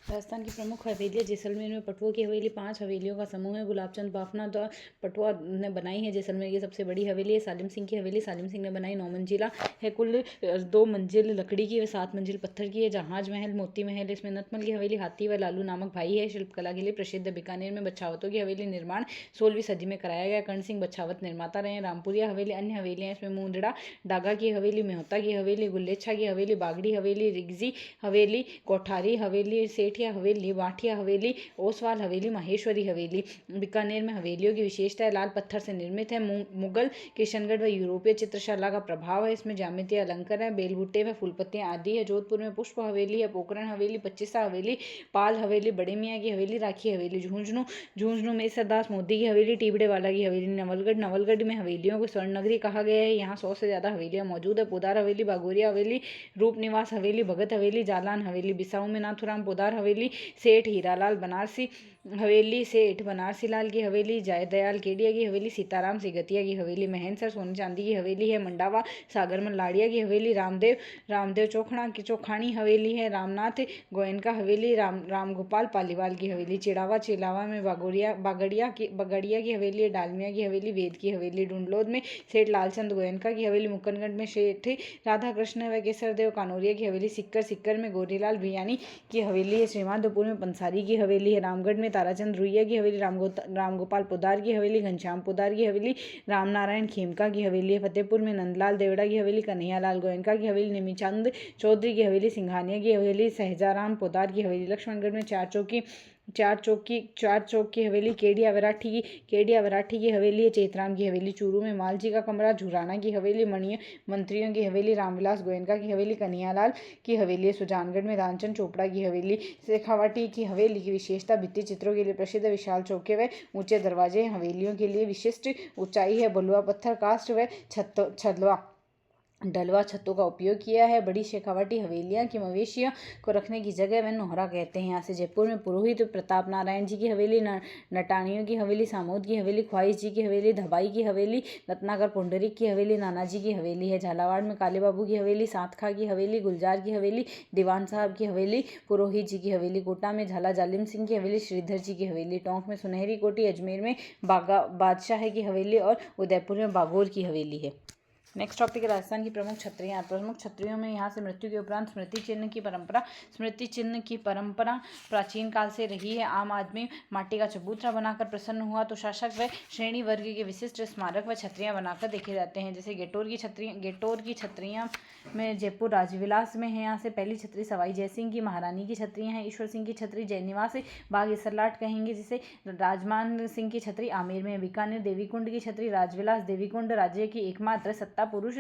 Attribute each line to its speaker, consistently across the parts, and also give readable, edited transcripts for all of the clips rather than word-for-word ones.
Speaker 1: राजस्थान की प्रमुख हवेलियाँ जैसलमेर में पटुआ की हवेली 5 हवेलियों का समूह है। गुलाबचंद बाफना द्वारा पटुआ ने बनाई है। जैसलमेर की सबसे बड़ी हवेली है। सालिम सिंह की हवेली सालिम सिंह ने बनाई 9 मंजिला है। कुल 2 मंजिल लकड़ी की व 7 मंजिल पत्थर की है। जहाज महल मोती महल, इसमें नतमल की हवेली हाथी व लालू नामक भाई है। शिल्पकला के लिए प्रसिद्ध बीकानेर में बछावतों की हवेली निर्माण 16वीं सदी में कराया गया। कर्ण सिंह बछावत निर्माता रहे। रामपुरिया हवेली अन्य हवेलियाँ इसमें मुंदड़ा डागा की हवेली, मेहता की हवेली, गुल्लेच्छा की हवेली, बागड़ी हवेली, रिगजी हवेली, कोठारी हवेली, सेठिया हवेली, वाठिया हवेली, ओसवाल हवेली, माहेश्वरी हवेली। बीकानेर में हवेलियों की विशेषता है लाल पत्थर से निर्मित है। मुगल, किशनगढ़ व यूरोपीय चित्रशाला का प्रभाव है। इसमें ज्यामितीय अलंकार है, बेलबूटे व फूल पत्तियां आदि है। जोधपुर में पुष्प हवेली है। पोखरण हवेली, पच्चीसा हवेली, पाल हवेली, बड़े मियाँ की हवेली, राखी हवेली। झुंझुनू में सरदास मोदी की हवेली, टीबड़े वाला की हवेली। नवलगढ़ में हवेलियों को स्वर्ण नगरी कहा गया है। यहाँ 100 से ज्यादा हवेलियां मौजूद है। पोदार हवेली, बागोरिया हवेली, रूप निवास हवेली, भगत हवेली, जालान हवेली। बिसाऊ में नाथुराम पोदार हवेली, सेठ हीरालाल बनारसी हवेली, सेठ बनारसी लाल की हवेली, जयदयाल केडिया की हवेली, सीताराम सिगतिया की हवेली। महेंद्र सोने चांदी की हवेली है। मंडावा सागरमल लाड़िया की हवेली। रामदेव चोखानी हवेली है। रामनाथ गोयनका हवेली, रामगोपाल पालीवाल की हवेली। चिड़ावा में बगड़िया की हवेली है। डालमिया की हवेली, वेद की हवेली। डुंडलोद में सेठ लालचंद गोयनका की हवेली। मुक्कनगढ़ में सेठ राधा कृष्ण व केसरदेव कानोरिया की हवेली। सिक्कर में गोरीलाल भियानी की हवेली है। श्रीमाधोपुर में पंसारी की हवेली है। रामगढ़ में ताराचंद रुइया की हवेली। रामगोपाल पोदार की हवेली। घनश्याम पोदार की हवेली। रामनारायण खेमका की हवेली है। फतेहपुर में नंदलाल देवड़ा की हवेली। कन्हैयालाल गोयनका की हवेली। निमिचंद चौधरी की हवेली। सिंघानिया की हवेली। सहजाराम पोदार की हवेली। लक्ष्मणगढ़ में चार चौक की हवेली। केडिया वराठी की हवेली है। चेतराम की हवेली। चूरू में मालजी का कमरा। झुराना की हवेली। मंत्रियों की हवेली। रामविलास गोयनका की हवेली। कन्हैयालाल की हवेली है। सुजानगढ़ में रामचंद चोपड़ा की हवेली। शेखावाटी की हवेली की विशेषता भित्ति चित्रों के लिए प्रसिद्ध विशाल चौके व ऊंचे दरवाजे। हवेलियों के लिए विशिष्ट ऊंचाई है। बलुआ पत्थर, काष्ठ व डलवा छतों का उपयोग किया है। बड़ी शेखावाटी हवेलियां की मवेशियों को रखने की जगह व नोहरा कहते हैं। यहाँ से जयपुर में पुरोहित प्रताप नारायण जी की हवेली, नटानियों की हवेली, सामोद की हवेली, ख्वाहिश जी की हवेली, धबाई की हवेली, रत्नाकर पुंडरिक की हवेली, नानाजी की हवेली है। झालावाड़ में काले बाबू की हवेली, सातखा की हवेली, गुलजार की हवेली, दीवान साहब की हवेली, पुरोहित जी की हवेली। कोटा में झाला जालिम सिंह की हवेली, श्रीधर जी की हवेली। टोंक में सुनहरी कोठी, अजमेर में बादशाह की हवेली और उदयपुर में बागोर की हवेली है। नेक्स्ट टॉपिक है राजस्थान की प्रमुख छत्रियाँ। प्रमुख छत्रियों में यहाँ से मृत्यु के उपरांत स्मृति चिन्ह की परंपरा प्राचीन काल से रही है। आम आदमी माटी का चबूतरा बनाकर प्रसन्न हुआ तो शासक व श्रेणी वर्ग के विशिष्ट स्मारक व छत्रियाँ बनाकर देखे जाते हैं। जैसे गेटोर की छत्रियाँ में जयपुर राजविलास में है। यहाँ से पहली छतरी सवाई जयसिंह की, महारानी की छत्रियाँ हैं। ईश्वर सिंह की छतरी जयनिवास बाग इसरलाट कहेंगे, जिसे राजमान सिंह की छतरी आमेर में है। बीकानेर देवीकुंड की छतरी राजविलास देवीकुंड राज्य की एकमात्र पुरुष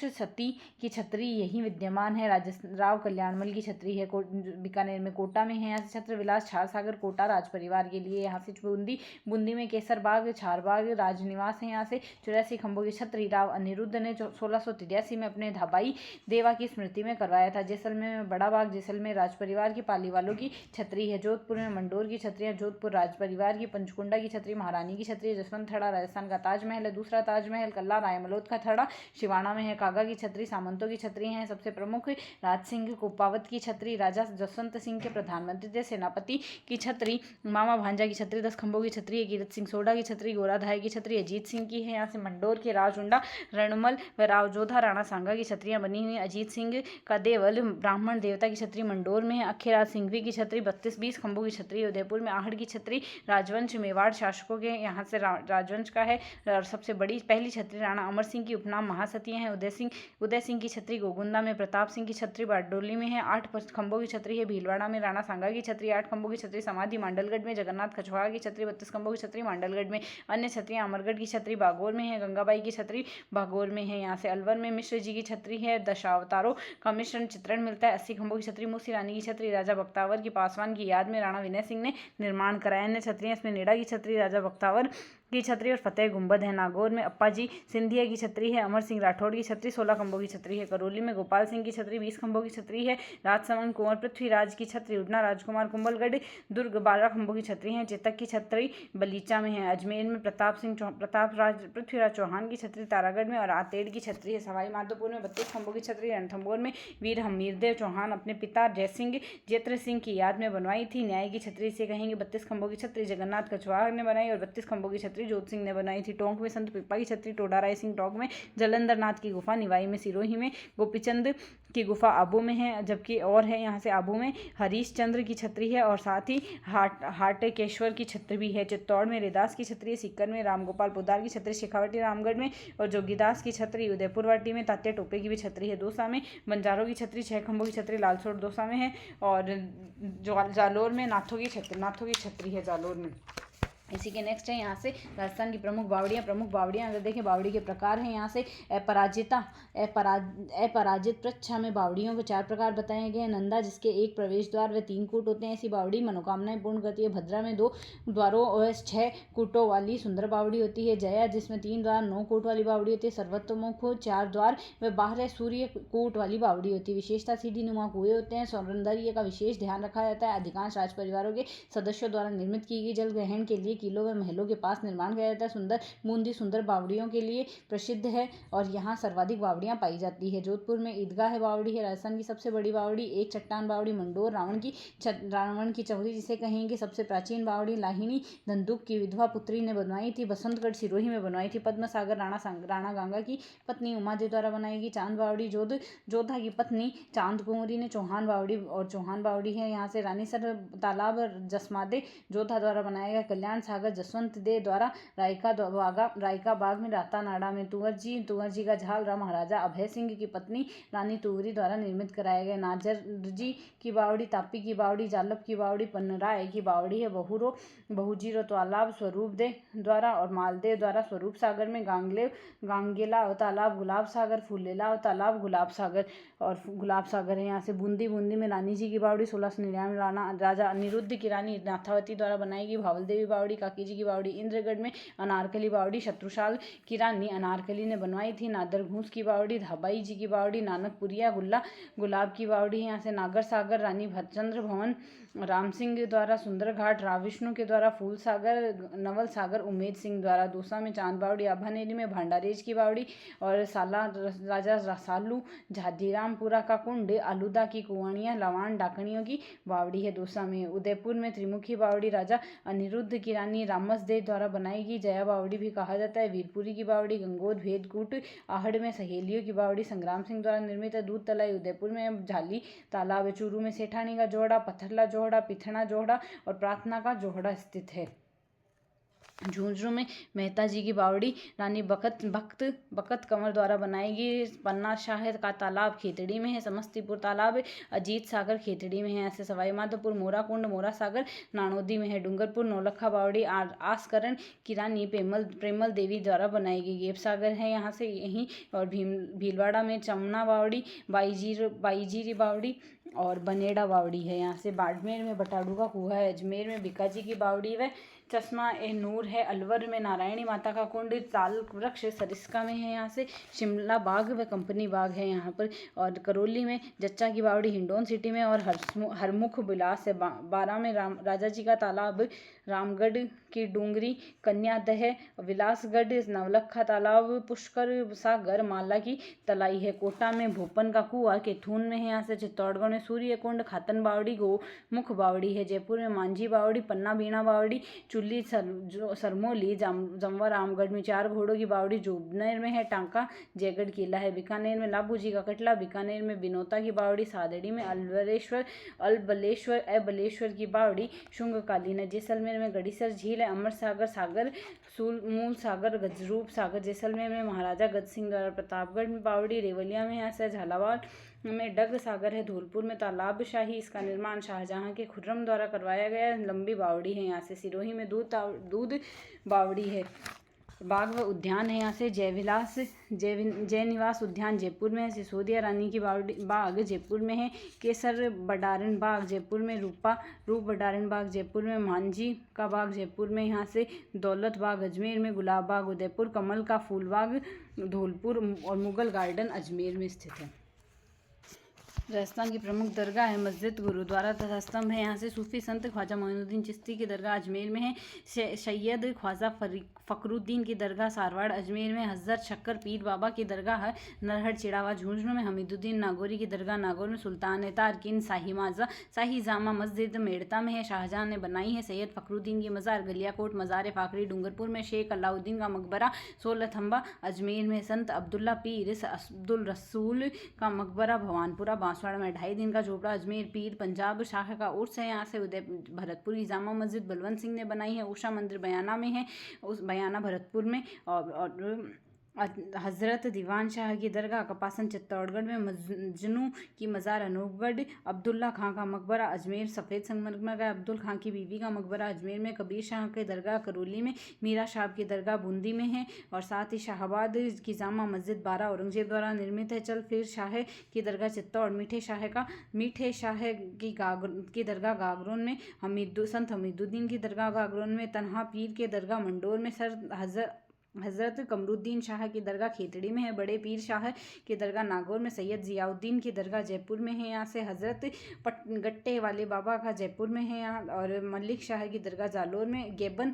Speaker 1: सती की छतरी यही विद्यमान है। राव कल्याणमल की छतरी है बीकानेर में। कोटा में है यहाँ से छत्र विलास छार सागर कोटा राज परिवार के लिए। यहाँ से बूंदी में केसर बाग छार बाग राजनिवास है। यहाँ से 84 खंभों की छतरी राव अनिरुद्ध ने 1683 में अपने धाबाई देवा की स्मृति में करवाया था। जैसलमेर में बड़ा बाग जैसलमेर राज परिवार की पाली वालों की छतरी है। जोधपुर में मंडोर की छतरी है। जोधपुर राज परिवार की। पंचकुंडा की छतरी महारानी की छतरी। जसवंत थड़ा राजस्थान का ताजमहल है। दूसरा ताजमहल कल्ला रायमलोद का थड़ा शिवाणा में है। कागा की छतरी सामंतों की छतरी हैं। सबसे प्रमुख राज सिंह कोपावत की छतरी राजा जसवंत सिंह के प्रधानमंत्री थे। सेनापति की छतरी मामा भांजा की छतरी 10 खंभों की छतरी है। कीरत सिंह सोडा की छतरी गोराधाय की छतरी अजीत सिंह की है। यहाँ से मंडोर के राजउंडा रणमल व राव जोधा राणा सांगा की छतरियां बनी हुई। अजीत सिंह का देवल ब्राह्मण देवता की छतरी मंडोर में है। अखेराज सिंघवी की छतरी 20 खंभों की छतरी। उदयपुर में आहड़ की छतरी राजवंश मेवाड़ शासकों के यहाँ से राजवंश का है। और सबसे बड़ी पहली छतरी राणा अमर सिंह की उपनाम महासतियां हैं। उदय सिंह की छतरी गोगुंदा में। प्रताप सिंह की छतरी बारडोली में है। 8 खंभों की छतरी है। भीलवाड़ा में राणा सांगा की छतरी 8 खंभों की छतरी। समाधि मांडलगढ़ में जगन्नाथ खचवाड़ा की छतरी 32 खंभों की छतरी मांडलगढ़ में। अन्य छतरियां अमरगढ़ की छतरी बागोर में है। गंगाबाई की छतरी बागोर में है। यहाँ से अलवर में मिश्र जी की छतरी है। दशावतारों का मिश्रण चित्रण मिलता है। 80 खंभों की छतरी मूसी रानी की छतरी राजा बख्तावर की पासवान की याद में राणा विनय सिंह ने निर्माण कराया। अन्य छतरियां इसमें नेड़ा की छतरी राजा बख्तावर की छतरी और फतेह गुंबद है। नागौर में अप्पाजी सिंधिया की छतरी है। अमर सिंह राठौड़ की छतरी 16 खंभों की छतरी है। करौली में गोपाल सिंह की छतरी 20 खंभों की छतरी है। राजसमंद कुंवर पृथ्वीराज की छतरी, उड़ना राजकुमार कुंभलगढ़ दुर्ग 12 खंभों की छतरी है। चेतक की छतरी बलीचा में है। अजमेर में प्रतापराज पृथ्वीराज चौहान की छतरी तारागढ़ में और आतेड़ की छतरी है। सवाई माधोपुर में 32 खंभों की छतरी। रणथंभौर में वीर हमीरदेव चौहान अपने पिता जयसिंह जेत्र सिंह की याद में बनवाई थी। न्याय की छतरी से कहेंगे 32 खंभों की छतरी जगन्नाथ कछवाहा ने बनाई और 32 खंभों की छतरी जोत सिंह ने बनाई थी। टोंक में संत पिप्पा की छतरी, टोडा राय सिंह टोंक में, जलंधर नाथ की गुफा निवाई में, सिरोही में गोपीचंद की गुफा आबू में है, जबकि और है यहाँ से आबू में हरीश चंद्र की छतरी है और साथ ही हाटकेश्वर की छतरी भी है। चित्तौड़ में रेदास की छतरी है। सीकर में रामगोपाल पोदार की छतरी, शेखावटी रामगढ़ में और जोगीदास की छतरी, उदयपुर वाटी में तात्या टोपे की भी छतरी है। दौसा में बंजारों की छतरी 6 खंभों की छतरी लालसोट दौसा में है और जालोर में नाथों की छतरी है जालोर में। इसी के नेक्स्ट है यहाँ से राजस्थान की प्रमुख बावड़ियाँ अगर देखें बावड़ी के प्रकार हैं यहाँ से अपराजित प्रच्छा में बावड़ियों के 4 प्रकार बताए गए हैं। नंदा जिसके 1 प्रवेश द्वार व 3 कूट होते हैं ऐसी बावड़ी मनोकामनाएं पूर्ण करती है। भद्रा में 2 द्वारों और 6 कूटों वाली सुंदर बावड़ी होती है। जया जिसमें 3 द्वार 9 कूट वाली बावड़ी होती है। सर्वतोमुख 4 द्वार व बाहर सूर्य कूट वाली बावड़ी होती है। विशेषता सीढ़ी नुमा कुएं होते हैं। सौंदर्य का विशेष ध्यान रखा जाता है। अधिकांश राज परिवारों के सदस्यों द्वारा निर्मित की गई जल ग्रहण के लिए किलों व महलों के पास निर्माण किया जाता है। बूंदी सुंदर बावड़ियों के लिए प्रसिद्ध है और यहाँ सर्वाधिक बावड़ियाँ पाई जाती है। जोधपुर में ईदगाह बावड़ी है। राजस्थान की सबसे बड़ी बावड़ी एक चट्टान बावड़ी मंडोर रावण की चौरी जिसे कहेंगे सबसे प्राचीन बावड़ी लाहिनी धंधुक की विधवा पुत्री ने बनवाई थी। बसंतगढ़ सिरोही में बनवाई थी। पद्म सागर राणा गांगा की पत्नी उमादेव द्वारा बनाई गई। चांद बावड़ी जोधा की पत्नी चांद कुंवरी ने चौहान बावड़ी है। यहाँ से रानीसर तालाब जसमादे जोधा द्वारा बनाया गया। कल्याण सागर जसवंत दे द्वारा रायका बाग में रातानाड़ा में तुंवर जी का झालरा महाराजा अभय सिंह की पत्नी रानी तुवरी द्वारा निर्मित कराया गया। नाजर जी की बावड़ी, तापी की बावड़ी, जालप की बावड़ी, पन्नराय की बावड़ी है। बहुजीरो तालाब स्वरूप दे द्वारा और मालदेव द्वारा स्वरूप सागर में गांगेला तालाब गुलाब सागर, फूलेला तालाब गुलाब सागर है। यहाँ से बूंदी में रानी जी की बावड़ी 1699 राजा अनिरुद्ध की रानी नाथावती द्वारा बनाई गई। भावल देवी बावड़ी, काकी जी की बावड़ी, इंद्रगढ़ में अनारकली बावड़ी शत्रुशाल की रानी अनारकली ने बनवाई थी। नादर घूस की बावड़ी, धाबाई जी की बावड़ी, नानकपुरिया गुलाब की बावड़ी है। यहाँ से नागर सागर रानी भद्रचंद्र भवन राम सिंह द्वारा, सुंदर घाट राव विष्णु के द्वारा, फूल सागर नवल सागर उमेद सिंह द्वारा। दौसा में चांद बावड़ी, आभानेरी में भांडारेज की बावड़ी और साला राजा रसालू झाजीरामपुरा का कुंड, आलूदा की कुआनियाँ लवान डाकणियों की बावड़ी है दौसा में। उदयपुर में त्रिमुखी बावड़ी राजा अनिरुद्ध की रानी रामसदेव द्वारा बनाई गई जया बावड़ी भी कहा जाता है। वीरपुरी की बावड़ी, गंगोद भेदकूट आहड़ में सहेलियों की बावड़ी संग्राम सिंह द्वारा निर्मित है। दूध तलाई उदयपुर में झाली तालाब है। चूरू में सेठानी का जोहड़ा, पत्थरला जोहड़ा, पिथना जोहड़ा और प्रार्थना का जोहड़ा स्थित है। झुंझुनू में मेहता जी की बावड़ी रानी बकत कंवर द्वारा बनाई गई। पन्ना शाह का तालाब खेतड़ी में है। समस्तीपुर तालाब अजीत सागर खेतड़ी में है। ऐसे सवाई माधोपुर मोरा कुंड मोरा सागर नानोदी में है। डूंगरपुर नौलखा बावड़ी आसकरण की रानी प्रेमल देवी द्वारा बनाई गई। गेप सागर है यहाँ से यहीं और भीलवाड़ा में चमना बावड़ी, बाईजीरी बावड़ी और बनेड़ा बावड़ी है। यहाँ से बाड़मेर में बटाड़ू का कुआ है। अजमेर में बिकाजी की बावड़ी व चश्मा ए नूर है। अलवर में नारायणी माता का कुंड, ताल वृक्ष सरिस्का में है। यहाँ से शिमला बाग व कंपनी बाग है यहाँ पर। और करौली में जच्चा की बावड़ी हिंडौन सिटी में और हरमुख बिलास है। बारा में राजा जी का तालाब, रामगढ़ की डूंगरी कन्यादह, विलासगढ़ नवलखा तालाब, पुष्कर सागर माला की तलाई है। कोटा में भोपन का कुआ केथून में है। यहाँ से चित्तौड़गढ़ में सूर्य कुंड खातन बावड़ी गोमुख बावड़ी है। जयपुर में मांझी बावड़ी, पन्ना बीणा बावड़ी, चुल्ली सरमोली, जमवा रामगढ़ में 4 घोड़ों की बावड़ी, जोबनेर में है टांका जयगढ़ किला है। बीकानेर में लाभू जी का कटला, बीकानेर में बिनोता की बावड़ी, सादड़ी में अबलेश्वर की बावड़ी शुंग कालीन है। जैसलमेर में गड़ीसर झील है। अमर सागर मूल सागर, गजरूप सागर जैसलमेर में महाराजा गज सिंह द्वारा। प्रतापगढ़ में बावड़ी, रेवलिया में है। झालावाड़ में डग सागर है। धौलपुर में तालाब शाही, इसका निर्माण शाहजहां के खुर्रम द्वारा करवाया गया। लंबी बावड़ी है। यहाँ से सिरोही में दूध बावड़ी है। बाग व उद्यान है यहाँ से जय निवास उद्यान जयपुर में है, सिसोदिया रानी की बाग जयपुर में है, केसर बडारन बाग जयपुर में, रूप बडारन बाग जयपुर में, मांझी का बाग जयपुर में, यहाँ से दौलत बाग अजमेर में, गुलाब बाग उदयपुर, कमल का फूल बाग धौलपुर और मुगल गार्डन अजमेर में स्थित है। राजस्थान की प्रमुख दरगाह है, मस्जिद, गुरुद्वारा तथा स्तंभ है। यहाँ से सूफी संत ख्वाजा मोइनुद्दीन चिश्ती की दरगाह अजमेर में है, सैयद ख्वाजा फखरुद्दीन की दरगाह सारवाड़ अजमेर में, हज़रत शक्कर पीर बाबा की दरगाह है नरहट चिड़ावा झुंझुनू में, हमीदुद्दीन नागौरी की दरगाह नागौर में, सुल्तान तारकिन शाही जामा मस्जिद मेड़ता में है, शाहजहां ने बनाई है, सैयद फखरुद्दीन की मज़ार गलियाकोट, मज़ार फाखरी डूंगरपुर में, शेख अलाउद्दीन का मकबरा 16 थंबा अजमेर में, संत अब्दुल्ला पीर अब्दुल रसूल का मकबरा भवानपुरा बांसवाड़ा में, 2.5 दिन का झोपड़ा अजमेर पीर पंजाब शाह का उर्स है। यहाँ से उदय भरतपुर की जामा मस्जिद बलवंत सिंह ने बनाई है, उषा मंदिर बयाना में है, उस बयाना भरतपुर में, और हज़रत दीवान शाह की दरगाह कपासन चित्तौड़गढ़ में, मजनू की मज़ार अनूपगढ़, अब्दुल्ला खां का मकबरा अजमेर, सफ़ेद संगमरमर का अब्दुल खां की बीवी का मकबरा अजमेर में, कबीर शाह की दरगाह करौली में, मीरा साहब की दरगाह बूंदी में है, और साथ ही शाहबाद की जामा मस्जिद 12 औरंगजेब द्वारा निर्मित है। चल फिर शाह की दरगाह चित्तौड़, मीठे शाह की दरगाह गागरोन में, संत हमीदुद्दीन की दरगाह गागरोन में, तन्हा पीर के दरगाह मंडोर में, हज़रत कमरुद्दीन शाह की दरगाह खेतड़ी में है, बड़े पीर शाह की दरगाह नागौर में, सैयद ज़ियाउद्दीन की दरगाह जयपुर में है। यहाँ से हज़रत गट्टे वाले बाबा का जयपुर में है यहाँ, और मलिक शाह की दरगाह जालोर में, गेबन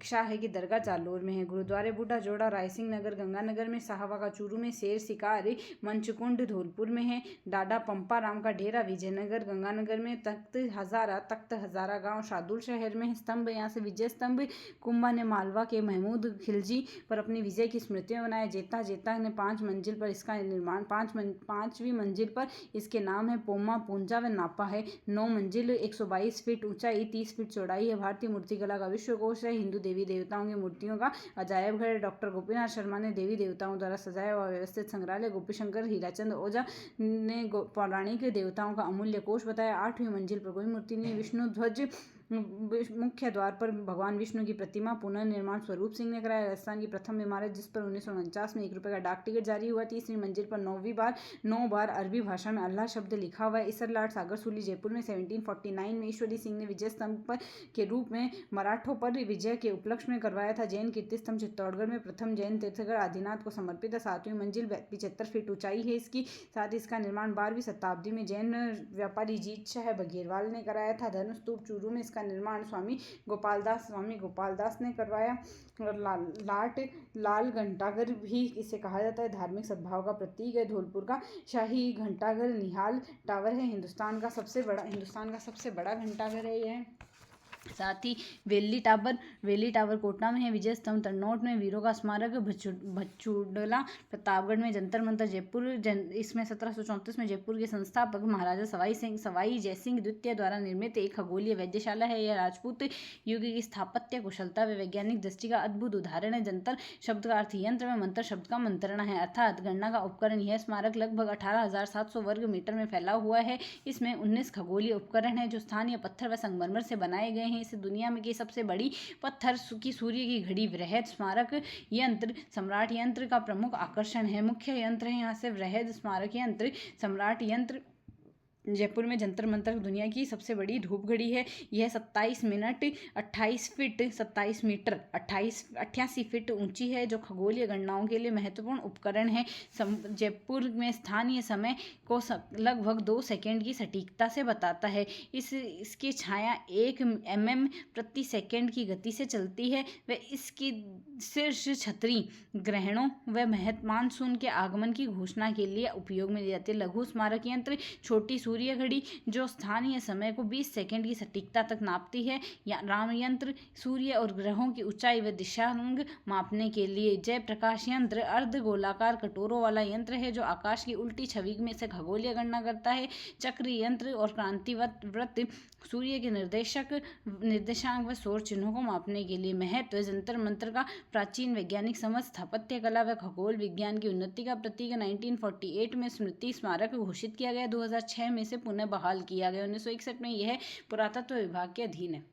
Speaker 1: शाह की दरगाह जालोर में है। गुरुद्वारे बूढ़ा जोड़ा रायसिंह नगर गंगानगर में, साहबा का चूरू में, शेर शिकार मंचकुंड धौलपुर में है, डाडा पंपा राम का डेरा विजयनगर गंगानगर में, तख्त हज़ारा गाँव शादुल शहर में, स्तंभ यहाँ से विजय स्तंभ कुंभा ने मालवा के महमूद खिलजी पर अपनी विजय की स्मृति में बनाया। जेता ने 5 मंजिल पर इसका निर्माण 5वीं मंजिल पर इसके नाम है पोमा पूंजा व नापा है। 9 मंजिल 122 फीट ऊंचाई 30 फीट चौड़ाई है। भारतीय मूर्तिकला का विश्वकोश है। हिंदू देवी देवताओं की मूर्तियों का अजायब घर। डॉक्टर गोपीनाथ शर्मा ने देवी देवताओं द्वारा सजाया और व्यवस्थित संग्रहालय। गोपीशंकर हीराचंद ओझा ने पौराणिक देवताओं का अमूल्य कोश बताया। 8वीं मंजिल पर कोई मूर्ति नहीं। विष्णु ध्वज मुख्य द्वार पर भगवान विष्णु की प्रतिमा पुनर्निर्माण स्वरूप सिंह ने कराया। राजस्थान की प्रथम इमारत जिस पर 1949 में 1 रुपये का डाक टिकट जारी हुआ। 3वीं मंजिल पर 9 बार अरबी भाषा में अल्लाह शब्द लिखा हुआ है। इसरलाट सागर सूली जयपुर में 1749 में ईश्वरी सिंह ने विजय स्तंभ पर के रूप में मराठों पर विजय के उपलक्ष्य में करवाया था। जैन कीर्ति स्तंभ चित्तौड़गढ़ में प्रथम जैन तीर्थंकर आदिनाथ को समर्पित है। 7वीं मंजिल 75 फीट ऊंचाई है इसकी। साथ ही इसका निर्माण 12वीं शताब्दी में जैन व्यापारी जीत शाह बघेलवाल ने कराया था। धर्म स्तूप चूरू में इसका निर्माण स्वामी गोपालदास ने करवाया। और लाल घंटाघर भी इसे कहा जाता है। धार्मिक सद्भाव का प्रतीक है। धौलपुर का शाही घंटाघर निहाल टावर है। हिंदुस्तान का सबसे बड़ा घंटाघर है यह। साथ ही वेली टावर कोटना में है। विजय स्तंभ तन्नौट में। वीरों का स्मारक भचूडला प्रतापगढ़ में। जंतर मंतर जयपुर इसमें 1734 में जयपुर के संस्थापक महाराजा सवाई जयसिंह द्वितीय द्वारा निर्मित एक खगोलीय वैद्यशाला है। यह राजपूत युग की स्थापत्य कुशलता व वैज्ञानिक दृष्टि का अद्भुत उदाहरण है। जंतर शब्द का अर्थ यंत्र में मंत्र शब्द का मंत्रणा है अर्थात गणना का उपकरण। यह स्मारक लगभग 18,700 वर्ग मीटर में फैला हुआ है। इसमें 19 खगोलीय उपकरण है जो स्थानीय पत्थर व संगमरमर से बनाए गए हैं। इसे दुनिया में की सबसे बड़ी पत्थर की सूर्य की घड़ी वृहद स्मारक यंत्र सम्राट यंत्र का प्रमुख आकर्षण है। मुख्य यंत्र है यहाँ से वृहद स्मारक यंत्र सम्राट यंत्र। जयपुर में जंतर मंतर दुनिया की सबसे बड़ी धूप घड़ी है। यह 27 मिनट 28 फीट 27 मीटर 88 फीट ऊंची है जो खगोलीय गणनाओं के लिए महत्वपूर्ण उपकरण है। जयपुर में स्थानीय समय को लगभग 2 सेकंड की सटीकता से बताता है। इसकी छाया 1 mm प्रति सेकंड की गति से चलती है व इसकी शीर्ष छतरी ग्रहणों व मानसून के आगमन की घोषणा के लिए उपयोग में ली जाती है। लघु स्मारक यंत्र छोटी सूर्य घड़ी जो स्थानीय समय को 20 सेकंड की सटीकता तक नापती है। या राम यंत्र सूर्य और ग्रहों की ऊंचाई व दिशांग मापने के लिए। जय प्रकाश यंत्र अर्ध गोलाकार कटोरों वाला यंत्र है जो आकाश की उल्टी छवि में से खगोलीय गणना करता है। चक्र यंत्र और क्रांतिवृत्त सूर्य के निर्देशांक व सौर चिन्हों को मापने के लिए। महत्व जंतर मंत्र का प्राचीन वैज्ञानिक समझ स्थापत्य कला व खगोल विज्ञान की उन्नति का प्रतीक। 1948 में स्मृति स्मारक घोषित किया गया। 2006 में से पुनः बहाल किया गया। 1961 में यह पुरातत्व विभाग के अधीन है।